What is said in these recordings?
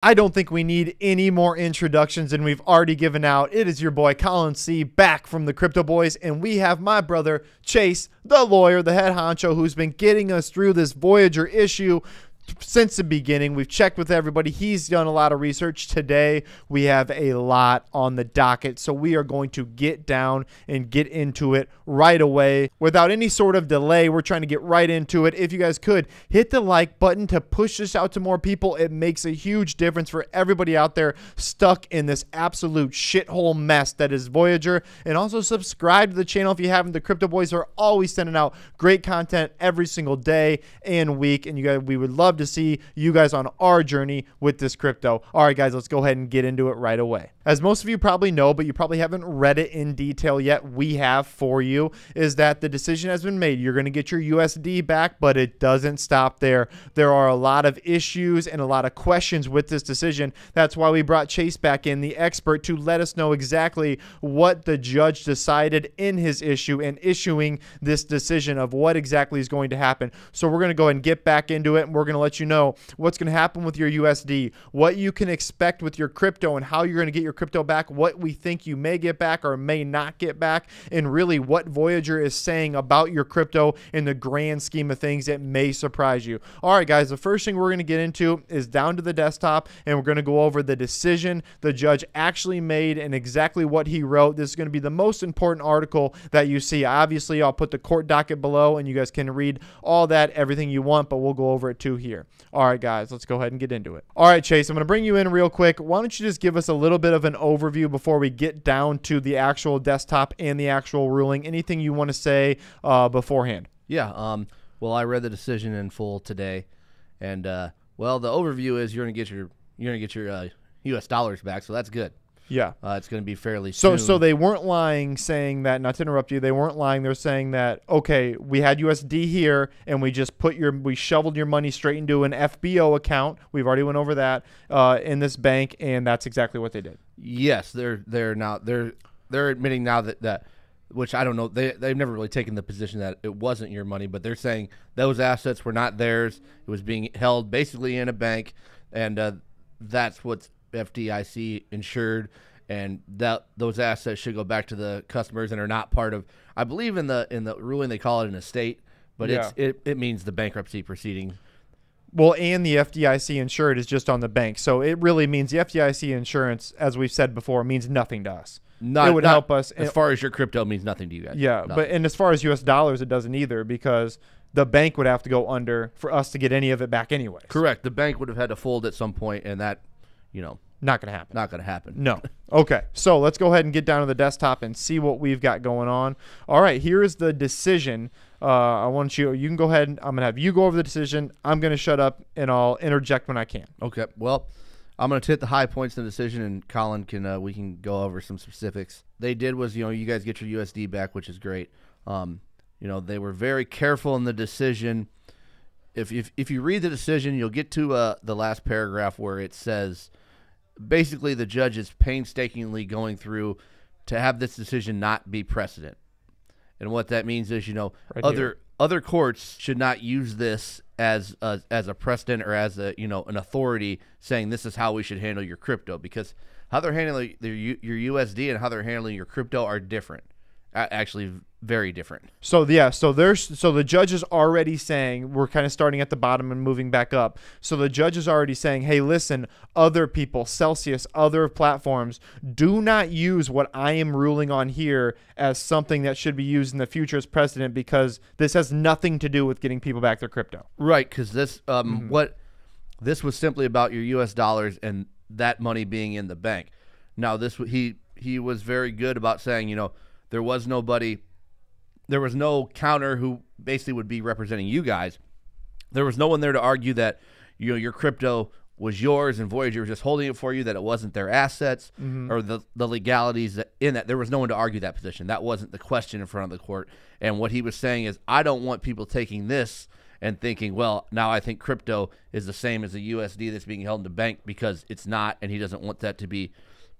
I don't think we need any more introductions than we've already given out. It is your boy Colin C back from the Crypto Boys, and we have my brother Chase, the lawyer, the head honcho, who's been getting us through this Voyager issue since the beginning. We've checked with everybody. He's done a lot of research. Today we have a lot on the docket, so we are going to get down and get into it right away without any sort of delay. We're trying to get right into it. If you guys could hit the like button to push this out to more people, it makes a huge difference for everybody out there stuck in this absolute shithole mess that is Voyager. And also subscribe to the channel if you haven't. The Crypto Boys are always sending out great content every single day and week, and you guys, we would love to see you guys on our journey with this crypto. All right, guys, let's go ahead and get into it right away. As most of you probably know, but you probably haven't read it in detail yet, we have for you, is that the decision has been made. You're going to get your USD back, but it doesn't stop there. There are a lot of issues and a lot of questions with this decision. That's why we brought Chase back in, the expert, to let us know exactly what the judge decided in his issue and issuing this decision of what exactly is going to happen. So we're going to go ahead and get back into it, and we're going to let you know what's going to happen with your USD, what you can expect with your crypto, and how you're going to get your crypto back, what we think you may get back or may not get back, and really what Voyager is saying about your crypto in the grand scheme of things. It may surprise you. All right, guys, the first thing we're going to get into is down to the desktop, and we're going to go over the decision the judge actually made and exactly what he wrote. This is going to be the most important article that you see. Obviously, I'll put the court docket below, and you guys can read all that, everything you want, but we'll go over it too here. All right, guys, let's go ahead and get into it. All right, Chase, I'm going to bring you in real quick. Why don't you just give us a little bit of an overview before we get down to the actual desktop and the actual ruling? Anything you want to say beforehand? Yeah. Well, I read the decision in full today, and well, the overview is you're going to get your U.S. dollars back, so that's good. Yeah. It's going to be fairly soon. So they weren't lying saying that, not to interrupt you, they weren't lying. They're saying that, okay, we had USD here and we just we shoveled your money straight into an FBO account. We've already went over that in this bank, and that's exactly what they did. Yes, they're admitting now that which I don't know, they've never really taken the position that it wasn't your money, but they're saying those assets were not theirs. It was being held basically in a bank, and that's what's FDIC insured, and that those assets should go back to the customers and are not part of, I believe in the ruling they call it an estate, but yeah, it means the bankruptcy proceeding. Well, and the FDIC insured is just on the bank, so it really means the FDIC insurance, as we've said before, means nothing to us. It would help us as far as your crypto means nothing to you guys. Yeah, nothing. But as far as US dollars, it doesn't either, because the bank would have to go under for us to get any of it back anyway. Correct. The bank would have had to fold at some point, and that, not going to happen. Not going to happen. No. Okay, so let's go ahead and get down to the desktop and see what we've got going on. All right, here is the decision. I want you can go ahead, and I'm going to have you go over the decision. I'm going to shut up, and I'll interject when I can. Okay, well, I'm going to hit the high points in the decision, and Colin we can go over some specifics. They did was, you guys get your USD back, which is great. They were very careful in the decision. If you read the decision, you'll get to the last paragraph where it says, basically the judge is painstakingly going through to have this decision not be precedent. And what that means is, other courts should not use this as a precedent or as an authority saying this is how we should handle your crypto, because how they're handling your USD and how they're handling your crypto are different. Actually, very different. So yeah, so the judge is already saying, we're kind of starting at the bottom and moving back up. So the judge is already saying, hey, listen, other people, Celsius, other platforms, do not use what I am ruling on here as something that should be used in the future as precedent, because this has nothing to do with getting people back their crypto. Right, because this this was simply about your U.S. dollars and that money being in the bank. Now he was very good about saying, there was no counter who basically would be representing you guys. There was no one there to argue that your crypto was yours and Voyager was just holding it for you, that it wasn't their assets, or the legalities in that. There was no one to argue that position. That wasn't the question in front of the court. And what he was saying is, I don't want people taking this and thinking, well, now I think crypto is the same as a USD that's being held in the bank, because it's not, and he doesn't want that to be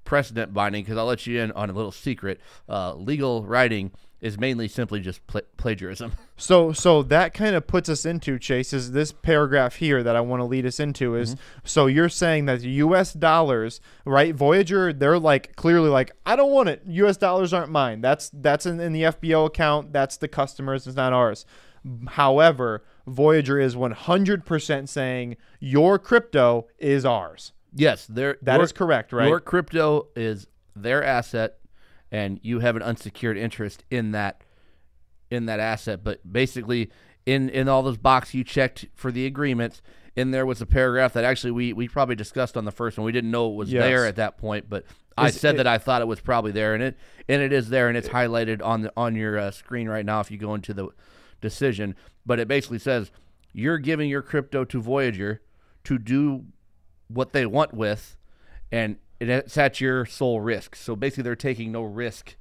precedent binding. Because I'll let you in on a little secret. Legal writing is mainly simply just plagiarism. So that kind of puts us into, Chase, is this paragraph here that I want to lead us into is, so you're saying that US dollars, right? Voyager, they're like clearly like, I don't want it. US dollars aren't mine. That's in the FBO account. That's the customers. It's not ours. However, Voyager is 100% saying your crypto is ours. Yes, that is correct, right? Your crypto is their asset, and you have an unsecured interest in that asset. But basically, in all those boxes you checked for the agreements, in there was a paragraph that actually we probably discussed on the first one. We didn't know it was there at that point, but I said that I thought it was probably there, and it is there, and it's highlighted on your screen right now if you go into the decision. But it basically says you're giving your crypto to Voyager to do what they want with, and it's at your sole risk. So basically they're taking no risk,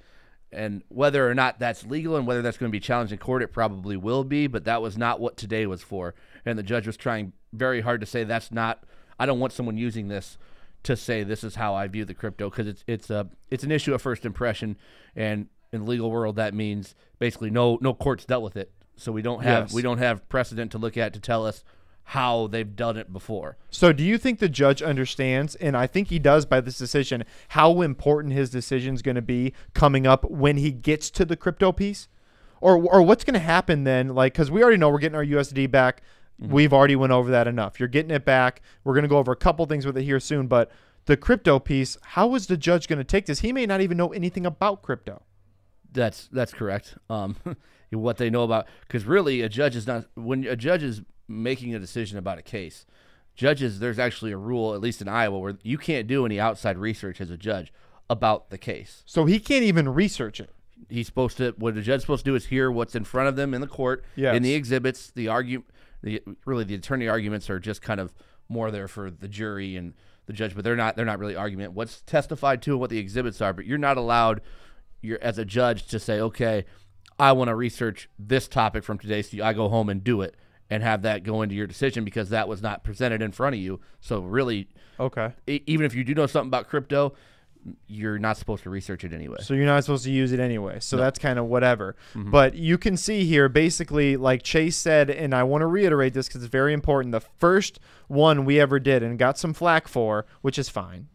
and whether or not that's legal and whether that's going to be challenged in court, it probably will be, but that was not what today was for. And the judge was trying very hard to say that's not, I don't want someone using this to say this is how I view the crypto, because it's an issue of first impression, and in the legal world that means basically no court's dealt with it. So we don't have precedent to look at to tell us how they've done it before. So do you think the judge understands, and I think he does by this decision, how important his decision is going to be coming up when he gets to the crypto piece? Or what's going to happen then? Like, because we already know we're getting our USD back. We've already went over that enough. You're getting it back. We're going to go over a couple things with it here soon. But the crypto piece, how is the judge going to take this? He may not even know anything about crypto. That's correct. What they know about, because really a judge is not, when a judge is making a decision about a case, judges, there's actually a rule, at least in Iowa, where you can't do any outside research as a judge about the case. So he can't even research it. He's supposed to, what a judge's supposed to do is hear what's in front of them in the court, in the exhibits, the attorney arguments are just kind of more there for the jury and the judge, but they're not really argument. What's testified to and what the exhibits are, but you're not allowed, as a judge, to say, okay, I want to research this topic from today, so I go home and do it and have that go into your decision, because that was not presented in front of you. So really, even if you do know something about crypto, you're not supposed to research it anyway. So you're not supposed to use it anyway. So that's kind of whatever. But you can see here, basically, like Chase said, and I want to reiterate this because it's very important, the first one we ever did and got some flack for, which is fine,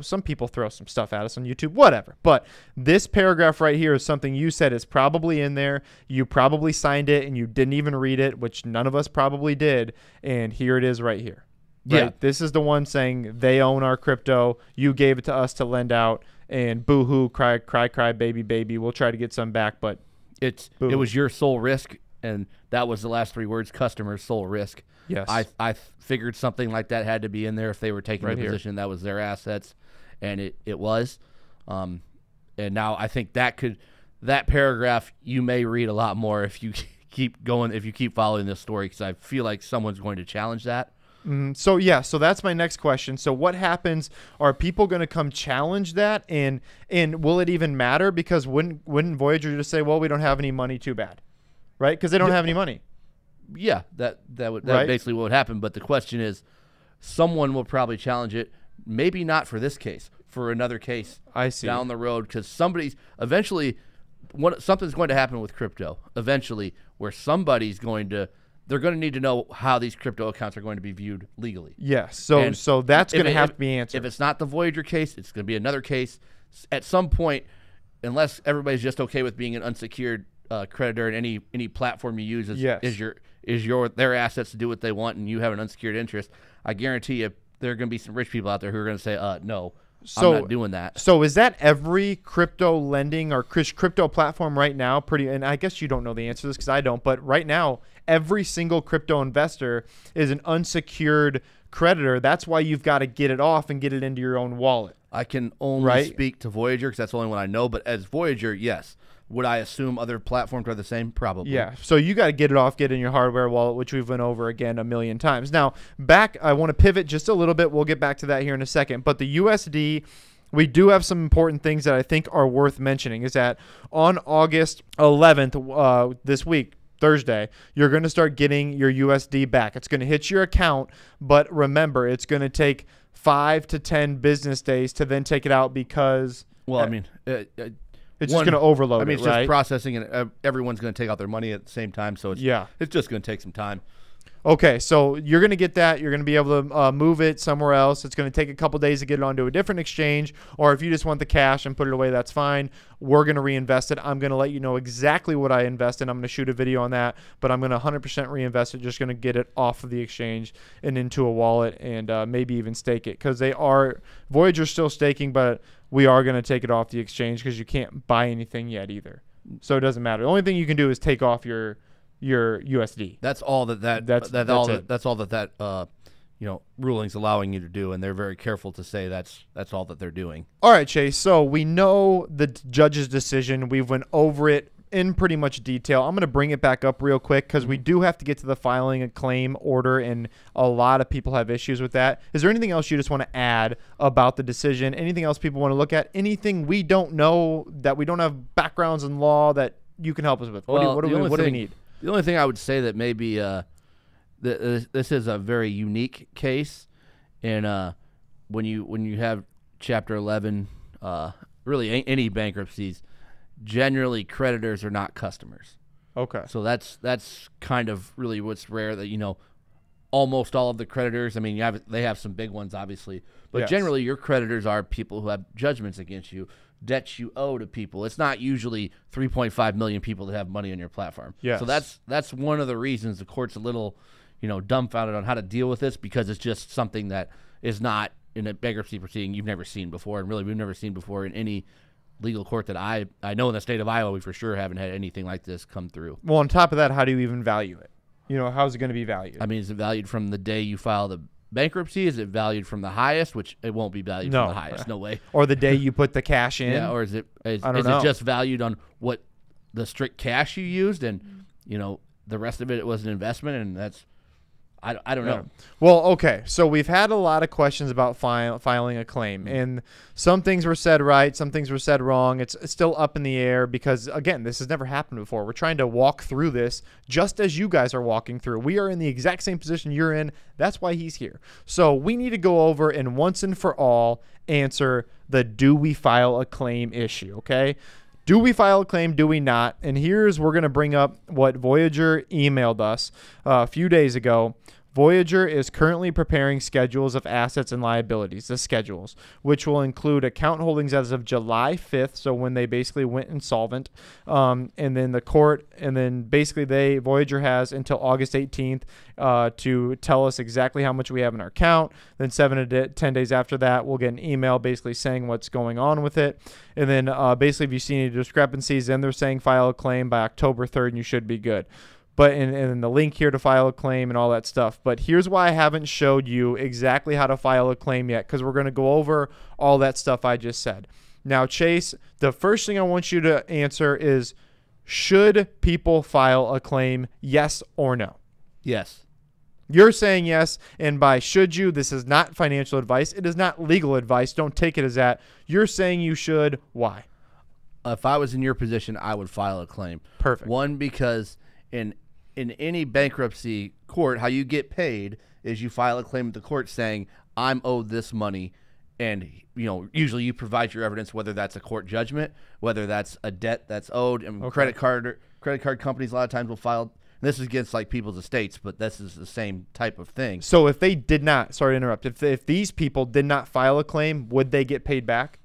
some people throw some stuff at us on YouTube, whatever. But this paragraph right here is something you said is probably in there. You probably signed it and you didn't even read it, which none of us probably did. And here it is right here. Right? Yeah. This is the one saying they own our crypto. You gave it to us to lend out, and boo-hoo, cry, cry, cry, baby, baby. We'll try to get some back, but it was your sole risk, and that was the last three words, customer's sole risk. Yes. I figured something like that had to be in there if they were taking the position that was their assets, and it was. And now I think that paragraph you may read a lot more if you keep going, if you keep following this story, because I feel like someone's going to challenge that. So that's my next question. So what happens? Are people going to come challenge that, and will it even matter? Because wouldn't Voyager just say, well, we don't have any money, too bad, right? Because they don't have any money. Yeah, that would basically what would happen. But the question is, someone will probably challenge it. Maybe not for this case, for another case. I see. Down the road, because something's going to happen with crypto eventually, where they're going to need to know how these crypto accounts are going to be viewed legally. Yes. So that's going to have to be answered. If it's not the Voyager case, it's going to be another case. At some point, unless everybody's just okay with being an unsecured creditor, and any platform you use is their assets to do what they want, and you have an unsecured interest, I guarantee you there are going to be some rich people out there who are going to say, no, I'm not doing that. So is that every crypto lending or crypto platform right now? And I guess you don't know the answer to this because I don't, but right now, every single crypto investor is an unsecured creditor. That's why you've got to get it off and get it into your own wallet. I can only speak to Voyager because that's the only one I know, but as Voyager, yes. Would I assume other platforms are the same? Probably. Yeah. So you got to get it off, get it in your hardware wallet, which we've went over again a million times. Now, I want to pivot just a little bit. We'll get back to that here in a second. But the USD, we do have some important things that I think are worth mentioning. Is that on August 11th, this week, Thursday, you're going to start getting your USD back. It's going to hit your account, but remember, it's going to take 5 to 10 business days to then take it out because... Well, I mean... It's just going to overload I mean, it's right? just processing, and everyone's going to take out their money at the same time. So it's just going to take some time. Okay, so you're going to get that. You're going to be able to move it somewhere else. It's going to take a couple days to get it onto a different exchange. Or if you just want the cash and put it away, that's fine. We're going to reinvest it. I'm going to let you know exactly what I invest in. I'm going to shoot a video on that, but I'm going to 100% reinvest it. Just going to get it off of the exchange and into a wallet and maybe even stake it, because Voyager's still staking, but we are going to take it off the exchange because you can't buy anything yet either. So it doesn't matter. The only thing you can do is take off your USD. That's all that's all that ruling's allowing you to do, and they're very careful to say that's all that they're doing. All right, Chase. So we know the judge's decision. We've went over it in pretty much detail. I'm going to bring it back up real quick because we do have to get to the filing a claim order, and a lot of people have issues with that. Is there anything else you just want to add about the decision? Anything else people want to look at? Anything we don't know, that we don't have backgrounds in law, that you can help us with? What do we need? The only thing I would say that maybe this is a very unique case, and when you have Chapter 11, really any bankruptcies, generally creditors are not customers. Okay. So that's kind of really what's rare, that almost all of the creditors. I mean, they have some big ones, obviously, but generally your creditors are people who have judgments against you, debts you owe to people. It's not usually 3.5 million people that have money on your platform. Yes. So that's one of the reasons the court's a little, dumbfounded on how to deal with this, because it's just something that is not in a bankruptcy proceeding you've never seen before, and really we've never seen before in any legal court that I know in the state of Iowa. We for sure haven't had anything like this come through. Well, on top of that, how do you even value it? How's it going to be valued? I mean, is it valued from the day you file the bankruptcy? Is it valued from the highest, which it won't be valued from the highest? No way. Or the day you put the cash in? Yeah, or is it just valued on what the strict cash you used, and the rest of it was an investment, and that's I don't know. Well, okay. So we've had a lot of questions about filing a claim, and some things were said right, some things were said wrong. It's still up in the air because, again, this has never happened before. We're trying to walk through this just as you guys are walking through. We are in the exact same position you're in. That's why he's here. So we need to go over and once and for all answer the do we file a claim issue, okay? Do we file a claim? Do we not? And we're going to bring up what Voyager emailed us a few days ago. Voyager is currently preparing schedules of assets and liabilities, the schedules, which will include account holdings as of July 5th, so when they basically went insolvent, and then the court, and then basically Voyager has until August 18th to tell us exactly how much we have in our account. Then 7 to 10 days after that, we'll get an email basically saying what's going on with it. And then basically if you see any discrepancies, then they're saying file a claim by October 3rd and you should be good. But and the link here to file a claim and all that stuff. But here's why I haven't showed you exactly how to file a claim yet, because we're going to go over all that stuff I just said. Now, Chase, the first thing I want you to answer is, should people file a claim, yes or no? Yes. You're saying yes, and by should you, this is not financial advice. It is not legal advice. Don't take it as that. You're saying you should. Why? If I was in your position, I would file a claim. Perfect. One, because in any bankruptcy court, how you get paid is you file a claim with the court saying, I'm owed this money, and usually you provide your evidence, whether that's a court judgment, whether that's a debt that's owed, and credit card companies a lot of times will file. This is against like people's estates, but this is the same type of thing. So if they did not, sorry to interrupt, if these people did not file a claim, would they get paid back?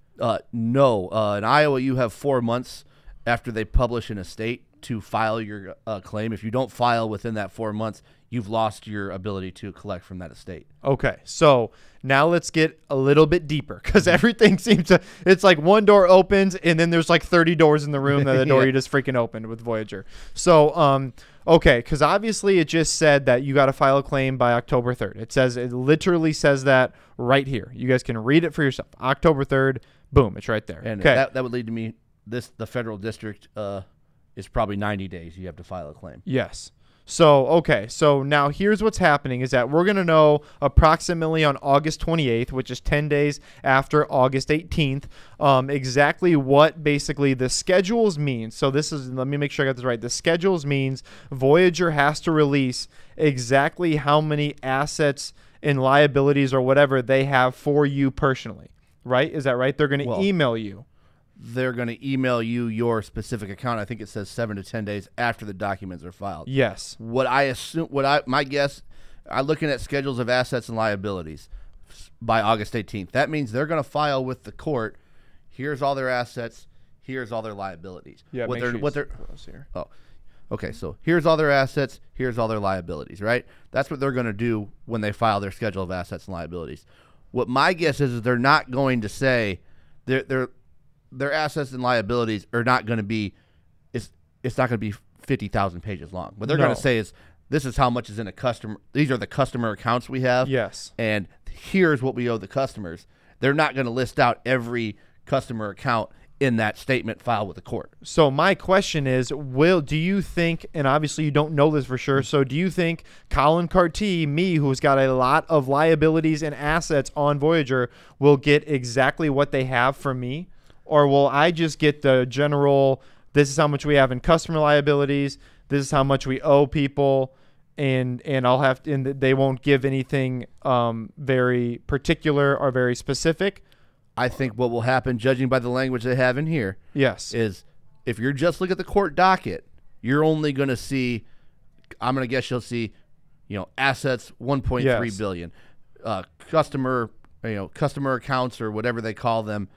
No. In Iowa, you have 4 months after they publish an estate to file your claim. If you don't file within that 4 months, you've lost your ability to collect from that estate. Okay, so now let's get a little bit deeper, because everything seems to, it's like one door opens and then there's like 30 doors in the room that the door you just freaking opened with Voyager. So, okay, because obviously it just said that you got to file a claim by October 3rd. It literally says that right here. You guys can read it for yourself. October 3rd, boom, it's right there. And okay. that would lead to me, the federal district is probably 90 days you have to file a claim. Yes. So, okay. So now here's what's happening is that we're going to know approximately on August 28th, which is 10 days after August 18th, exactly what basically the schedules mean. So let me make sure I got this right. The schedules means Voyager has to release exactly how many assets and liabilities or whatever they have for you personally, right? Is that right? They're going to email you. they're going to email you your specific account. I think it says 7 to 10 days after the documents are filed. Yes. My guess, I'm looking at schedules of assets and liabilities by August 18th. That means they're going to file with the court. Here's all their assets. Here's all their liabilities. Yeah. Oh, okay. So here's all their assets. Here's all their liabilities. Right. That's what they're going to do when they file their schedule of assets and liabilities. What my guess is they're not going to say their assets and liabilities are not going to be. It's not going to be 50,000 pages long. What they're going to say is, this is how much is in a customer. These are the customer accounts we have. Yes. And here's what we owe the customers. They're not going to list out every customer account in that statement filed with the court. So my question is, do you think, and obviously you don't know this for sure, so do you think Colin Carty, me, who's got a lot of liabilities and assets on Voyager, will get exactly what they have from me? Or will I just get the general, this is how much we have in customer liabilities, this is how much we owe people, and they won't give anything very particular or very specific? I think what will happen, judging by the language they have in here, yes, is if you're just looking at the court docket, you're only going to see, I'm going to guess you'll see, assets 1.3 billion, customer accounts or whatever they call them,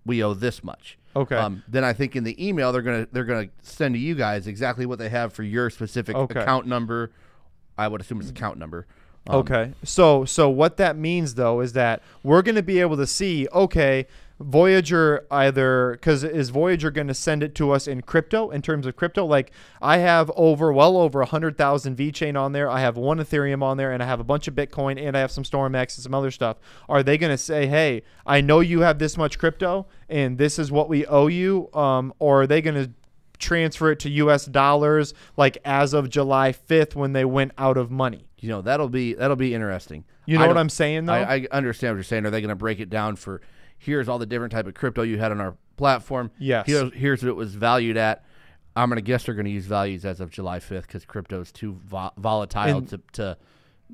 we owe this much. Okay. Then I think in the email they're gonna send to you guys exactly what they have for your specific account number. I would assume it's account number. Okay. So what that means though is that we're going to be able to see, okay, Voyager because is Voyager going to send it to us in crypto, in terms of crypto? Like I have well over 100,000 VeChain on there. I have 1 Ethereum on there, and I have a bunch of Bitcoin, and I have some StormX and some other stuff. Are they going to say, hey, I know you have this much crypto and this is what we owe you? Or are they going to transfer it to US dollars like as of July 5th when they went out of money? That'll be interesting. You know what I'm saying though? I understand what you're saying. Are they going to break it down for, here's all the different type of crypto you had on our platform. Yes. Here's what it was valued at. I'm going to guess they're going to use values as of July 5th because crypto is too volatile to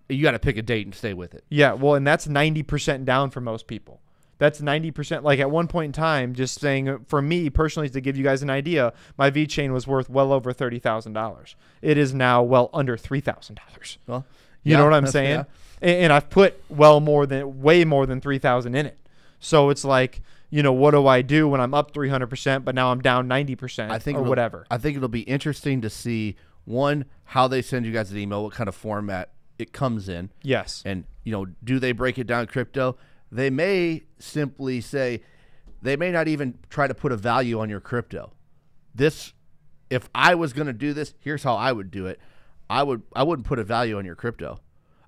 you got to pick a date and stay with it. Yeah, well, and that's 90% down for most people. That's 90%. Like at one point in time, just saying for me personally, to give you guys an idea, my VeChain was worth well over $30,000. It is now well under $3,000. Well, you know what I'm saying? Yeah. And I've put way more than 3,000 in it. So it's like, what do I do when I'm up 300%, but now I'm down 90% or whatever? I think it'll be interesting to see, one, how they send you guys an email, what kind of format it comes in. Yes. And, do they break it down crypto? They may simply say, they may not even try to put a value on your crypto. If I was going to do this, here's how I would do it. I wouldn't put a value on your crypto.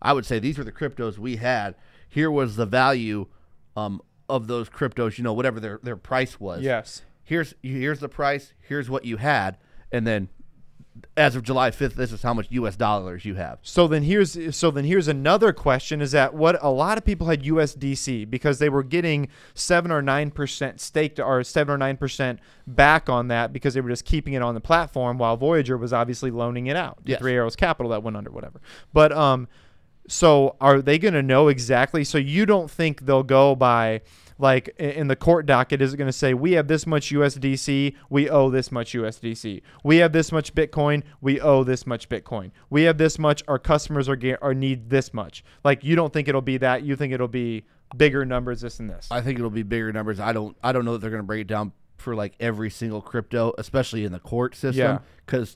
I would say, these are the cryptos we had. Here was the value of those cryptos, whatever their price was. Yes. Here's the price. Here's what you had. And then as of July 5th, this is how much US dollars you have. So then here's another question, is that what a lot of people had USDC because they were getting 7 or 9% staked or 7 or 9% back on that because they were just keeping it on the platform while Voyager was obviously loaning it out to Yes. Three Arrows Capital that went under, whatever. But so are they going to know exactly? So you don't think they'll go by, like in the court docket, is it going to say, we have this much USDC, we owe this much USDC. We have this much Bitcoin, we owe this much Bitcoin. We have this much, our customers are need this much. Like, you don't think it'll be that. You think it'll be bigger numbers, this and this. I think it'll be bigger numbers. I don't know that they're going to break it down for like every single crypto, especially in the court system. Yeah. Because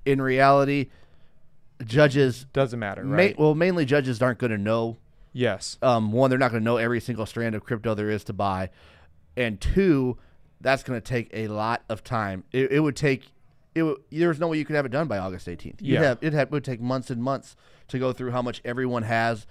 in reality, judges doesn't matter, right? Mainly judges aren't going to know. Yes. One, they're not going to know every single strand of crypto there is to buy, and two, that's going to take a lot of time. There's no way you could have it done by August 18th. It would take months and months to go through how much everyone has,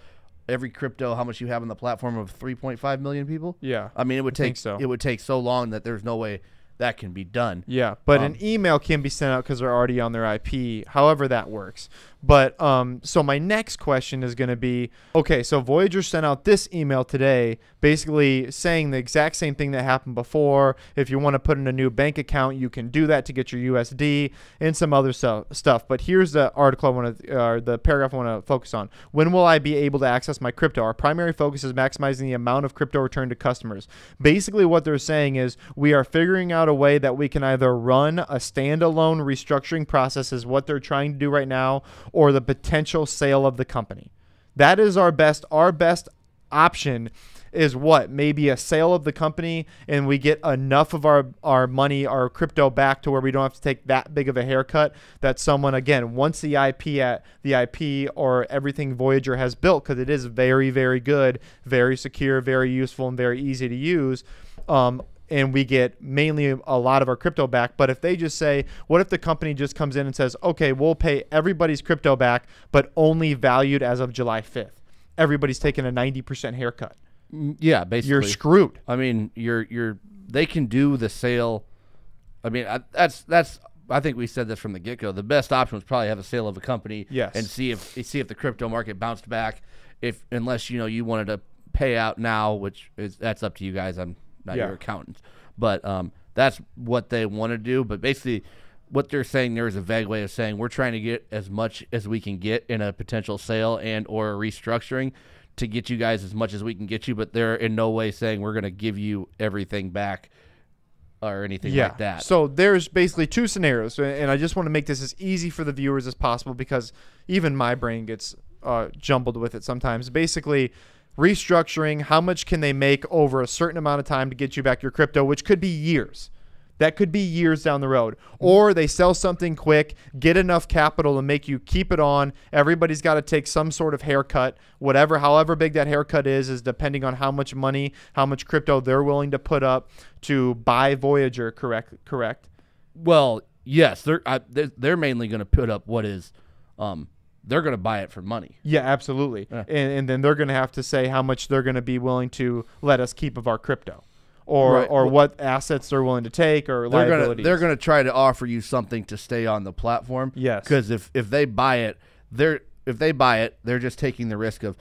every crypto, how much you have on the platform of 3.5 million people. Yeah. I mean, it would take so. It would take so long that there's no way that can be done. Yeah, but an email can be sent out because they're already on their IP, however that works. But so my next question is going to be, okay, so Voyager sent out this email today basically saying the exact same thing that happened before. If you want to put in a new bank account, you can do that to get your USD and some other stuff. But here's the article I want to, or the paragraph I want to focus on. When will I be able to access my crypto? Our primary focus is maximizing the amount of crypto returned to customers. Basically what they're saying is we are figuring out a way that we can either run a standalone restructuring process, is what they're trying to do right now, or the potential sale of the company. That is our best option, is what? Maybe a sale of the company and we get enough of our money, our crypto back to where we don't have to take that big of a haircut, that someone, again, wants the IP or everything Voyager has built, because it is very, very good, very secure, very useful, and very easy to use. And we get mainly a lot of our crypto back. But if they just say, what if the company just comes in and says, okay, we'll pay everybody's crypto back, but only valued as of July 5th. Everybody's taking a 90% haircut. Yeah, basically. You're screwed. I mean, they can do the sale. I mean, that's I think we said this from the get-go. The best option was probably have a sale of a company, yes, and see if the crypto market bounced back. Unless you wanted to pay out now, which that's up to you guys. I'm not your accountant, but that's what they want to do. But basically, what they're saying there is a vague way of saying we're trying to get as much as we can get in a potential sale and or a restructuring to get you guys as much as we can get you. But they're in no way saying we're going to give you everything back or anything like that. So there's basically two scenarios, and I just want to make this as easy for the viewers as possible, because even my brain gets jumbled with it sometimes. Basically, restructuring, how much can they make over a certain amount of time to get you back your crypto, which could be years. That could be years down the road. Or they sell something quick, get enough capital to make you keep it on. Everybody's got to take some sort of haircut. However big that haircut is depending on how much money, how much crypto they're willing to put up to buy Voyager, correct? Well, yes. They're mainly going to put up what is they're going to buy it for money. Yeah, absolutely. Yeah. And then they're going to have to say how much they're going to be willing to let us keep of our crypto, or what assets they're willing to take, or liabilities. They're going to try to offer you something to stay on the platform. Yes. Because if they buy it, they're just taking the risk of,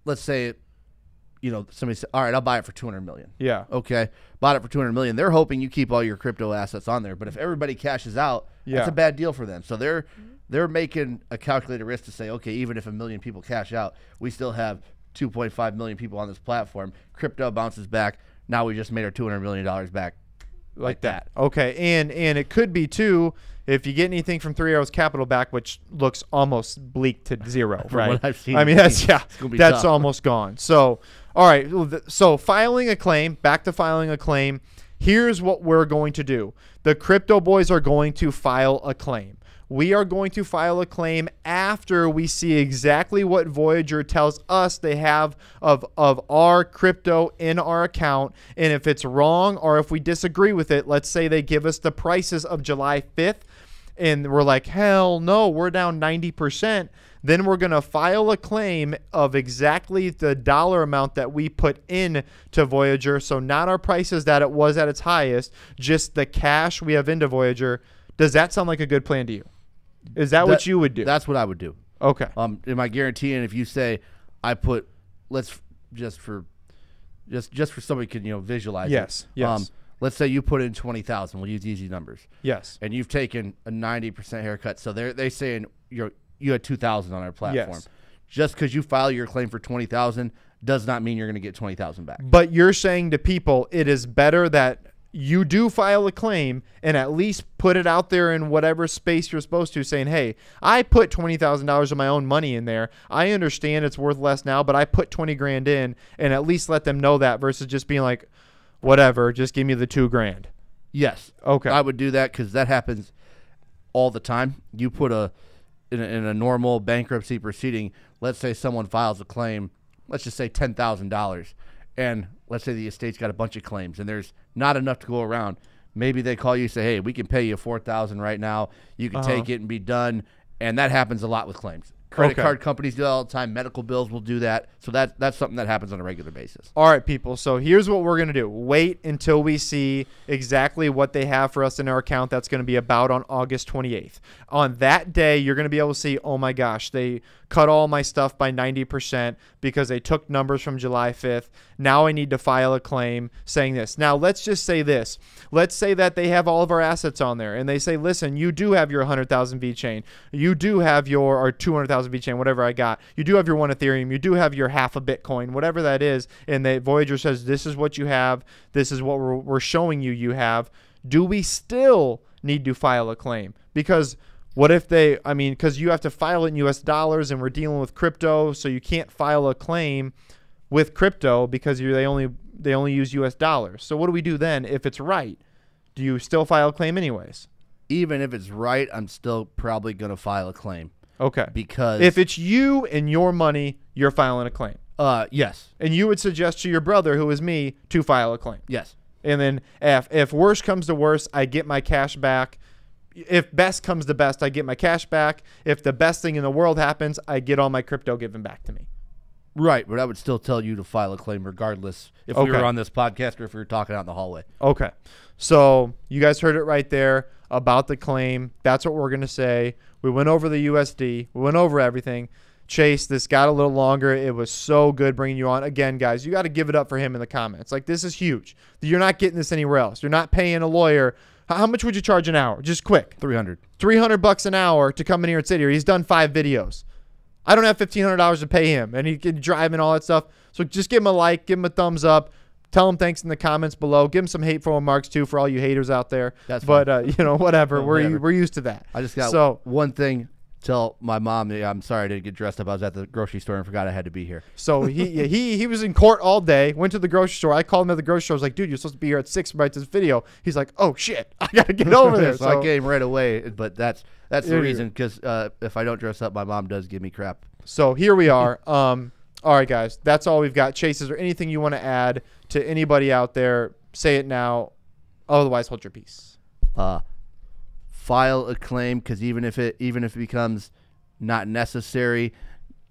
let's say, somebody said, all right, I'll buy it for $200 million. Yeah. Okay. Bought it for $200 million. They're hoping you keep all your crypto assets on there. But if everybody cashes out, that's a bad deal for them. So they're making a calculated risk to say, okay, even if 1 million people cash out, we still have 2.5 million people on this platform. Crypto bounces back. Now we just made our $200 million back like that. Okay, and it could be, too, if you get anything from 3 Arrows Capital back, which looks almost bleak to zero, right? What I've seen, I mean, that's almost gone. So, all right, so filing a claim, back to filing a claim, here's what we're going to do. The Crypto Boys are going to file a claim. We are going to file a claim after we see exactly what Voyager tells us they have of our crypto in our account. And if it's wrong, or if we disagree with it, let's say they give us the prices of July 5th, and we're like, hell no, we're down 90%. Then we're going to file a claim of exactly the dollar amount that we put in to Voyager. So not our prices that it was at its highest, just the cash we have into Voyager. Does that sound like a good plan to you? Is that what you would do? That's what I would do. Okay. Am I guaranteeing if you say I put, just for somebody can visualize yes, it. Yes. Let's say you put in 20,000. We'll use easy numbers. Yes. And you've taken a 90% haircut. So they saying you had 2,000 on our platform. Yes. Just because you file your claim for 20,000 does not mean you're going to get 20,000 back. But you're saying to people, it is better that you do file a claim and at least put it out there in whatever space you're supposed to, saying, hey, I put $20,000 of my own money in there. I understand it's worth less now, but I put 20 grand in, and at least let them know that, versus just being like, whatever, just give me the $2,000. Yes. Okay. I would do that because that happens all the time. You put in a normal bankruptcy proceeding, let's say someone files a claim, let's just say $10,000, and let's say the estate's got a bunch of claims and there's not enough to go around. Maybe they call you and say, hey, we can pay you $4,000 right now. You can take it and be done. And that happens a lot with claims. Credit Okay. card companies do that all the time. Medical bills will do that. So that's something that happens on a regular basis. All right, people. So here's what we're going to do. Wait until we see exactly what they have for us in our account. That's going to be about on August 28th. On that day, you're going to be able to see, oh my gosh, they cut all my stuff by 90% because they took numbers from July 5th. Now I need to file a claim saying this. Now, let's just say this. Let's say that they have all of our assets on there and they say, listen, you do have your 100,000 VeChain. You do have your or 200,000 VeChain, whatever I got. You do have your 1 Ethereum. You do have your half a Bitcoin, whatever that is. And the Voyager says, this is what you have. This is what we're showing you have. Do we still need to file a claim? Because what if they, I mean, because you have to file it in US dollars and we're dealing with crypto, so you can't file a claim with crypto because they only use US dollars. So what do we do then if it's right? Do you still file a claim anyways? Even if it's right, I'm still probably going to file a claim. Okay. Because if it's you and your money, you're filing a claim. Yes. And you would suggest to your brother, who is me, to file a claim. Yes. And then if worst comes to worst, I get my cash back. If best comes to best, I get my cash back. If the best thing in the world happens, I get all my crypto given back to me. Right, but I would still tell you to file a claim regardless if we were on this podcast or if we were talking out in the hallway. Okay. So you guys heard it right there about the claim. That's what we're going to say. We went over the USD. We went over everything. Chase, this got a little longer. It was so good bringing you on. Again, guys, you got to give it up for him in the comments. Like, this is huge. You're not getting this anywhere else. You're not paying a lawyer. How much would you charge an hour? Just quick. $300 an hour to come in here and sit here. He's done 5 videos. I don't have $1,500 to pay him, and he can drive and all that stuff. So just give him a like, give him a thumbs up. Tell him thanks in the comments below. Give him some hateful remarks, too, for all you haters out there. That's but, fine. whatever. We're used to that. I just got one thing. Tell my mom, I'm sorry I didn't get dressed up. I was at the grocery store and forgot I had to be here. So he was in court all day, went to the grocery store. I called him at the grocery store. I was like, dude, you're supposed to be here at 6 to write this video. He's like, oh, shit, I got to get over there. So I came right away, but that's the reason, because if I don't dress up, my mom does give me crap. So here we are. All right, guys, that's all we've got. Chase, is there anything you want to add to anybody out there? Say it now. Otherwise, hold your peace. File a claim, because even if it becomes not necessary,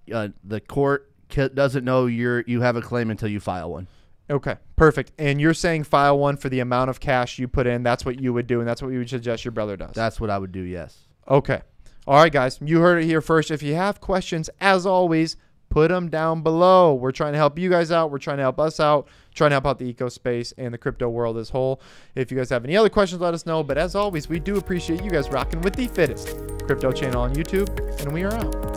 the court doesn't know you have a claim until you file one. Okay, perfect. And you're saying file one for the amount of cash you put in. That's what you would do, and that's what you would suggest your brother does. That's what I would do, yes. Okay. All right, guys, you heard it here first. If you have questions, as always, put them down below. We're trying to help you guys out. We're trying to help us out, trying to help out the eco space and the crypto world as a whole. If you guys have any other questions, let us know. But as always, we do appreciate you guys rocking with the fittest crypto channel on YouTube, and we are out.